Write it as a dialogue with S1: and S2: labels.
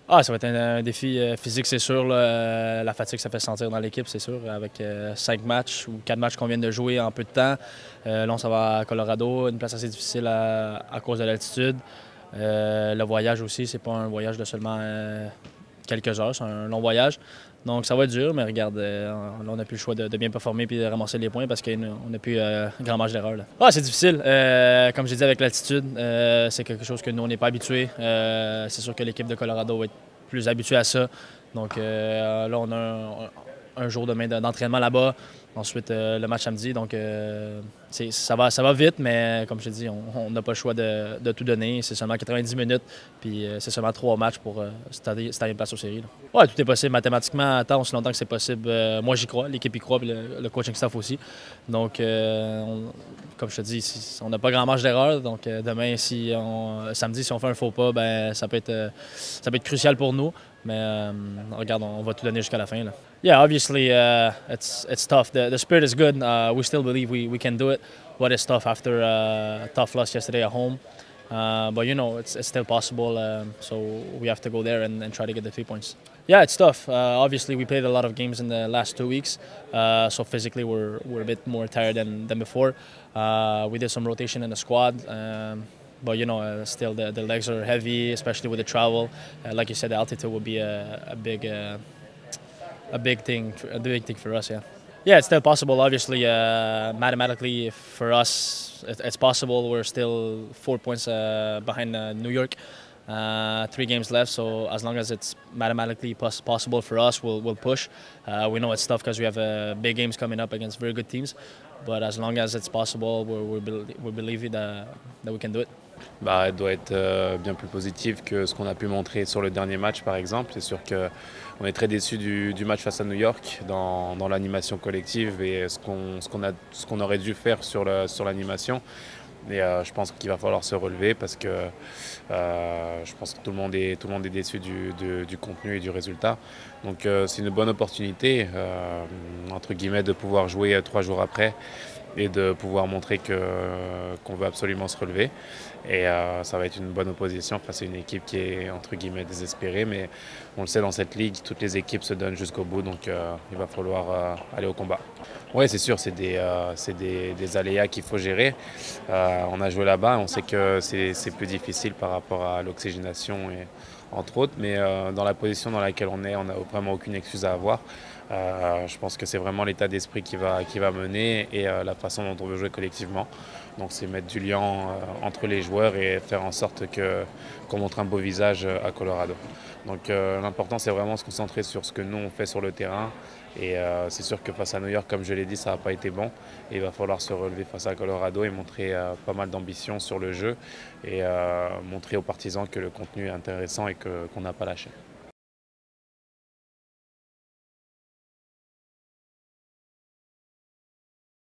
S1: Ah, ça va être un défi physique, c'est sûr. Là. La fatigue, ça fait sentir dans l'équipe, c'est sûr. Avec 5 matchs ou 4 matchs qu'on vient de jouer en peu de temps. Là, on s'en va à Colorado, une place assez difficile à cause de l'altitude. Le voyage aussi, c'est pas un voyage de seulement quelques heures, c'est un long voyage. Donc ça va être dur, mais regarde, on n'a plus le choix de bien performer et de ramasser les points parce qu'on n'a plus grand marge d'erreur. Ah, c'est difficile. Comme j'ai dit avec l'altitude, c'est quelque chose que nous, on n'est pas habitué. C'est sûr que l'équipe de Colorado va être plus habituée à ça. Donc là, on a un jour demain d'entraînement là-bas. Ensuite, le match samedi. Donc, ça va vite, mais comme je te dis, on n'a pas le choix de tout donner. C'est seulement 90 minutes, puis c'est seulement 3 matchs pour se tailler une place aux séries. Oui, tout est possible mathématiquement. Tant aussi longtemps que c'est possible. Moi, j'y crois, l'équipe y croit, puis le coaching staff aussi. Donc, comme je te dis, on n'a pas grand marge d'erreur. Donc, demain, samedi, si on fait un faux pas, ben, ça peut être crucial pour nous. Mais regarde, on va tout donner jusqu'à la fin. Là. Yeah, obviously it's tough. The spirit is good. We still believe we can do it. But it's tough after a tough loss yesterday at home. But you know, it's still possible. So we have to go there and try to get the 3 points. Yeah, it's tough. Obviously, we played a lot of games in the last 2 weeks. So physically, we're a bit more tired than before. We did some rotation in the squad. But you know, still the legs are heavy, especially with the travel. Like you said, the altitude will be a big thing for us. Yeah. Yeah, it's still possible. Obviously, mathematically for us, it's possible. We're still 4 points behind New York. 3 games left, so as long as it's mathematically possible for us, we'll push. We know it's tough because we have big games coming up against very good teams, but as long as it's possible, we believe that we can do it.
S2: Elle doit être bien plus positive que ce qu'on a pu montrer sur le dernier match, par exemple. C'est sûr qu'on est très déçus du match face à New York dans l'animation collective et ce qu'on aurait dû faire sur l'animation. Et je pense qu'il va falloir se relever parce que je pense que tout le monde est déçu du contenu et du résultat. Donc c'est une bonne opportunité, entre guillemets, de pouvoir jouer 3 jours après et de pouvoir montrer qu'on veut absolument se relever. Et ça va être une bonne opposition face à une équipe qui est entre guillemets désespérée. Mais on le sait, dans cette ligue, toutes les équipes se donnent jusqu'au bout. Donc il va falloir aller au combat. Oui, c'est sûr, c'est des aléas qu'il faut gérer. On a joué là-bas, on sait que c'est plus difficile par rapport à l'oxygénation et entre autres, mais dans la position dans laquelle on est, on n'a vraiment aucune excuse à avoir. Je pense que c'est vraiment l'état d'esprit qui va mener et la façon dont on veut jouer collectivement. Donc c'est mettre du lien entre les joueurs et faire en sorte qu'on montre un beau visage à Colorado. Donc l'important c'est vraiment se concentrer sur ce que nous on fait sur le terrain. Et c'est sûr que face à New York, comme je l'ai dit, ça n'a pas été bon. Et il va falloir se relever face à Colorado et montrer pas mal d'ambition sur le jeu et montrer aux partisans que le contenu est intéressant et qu'on n'a pas lâché.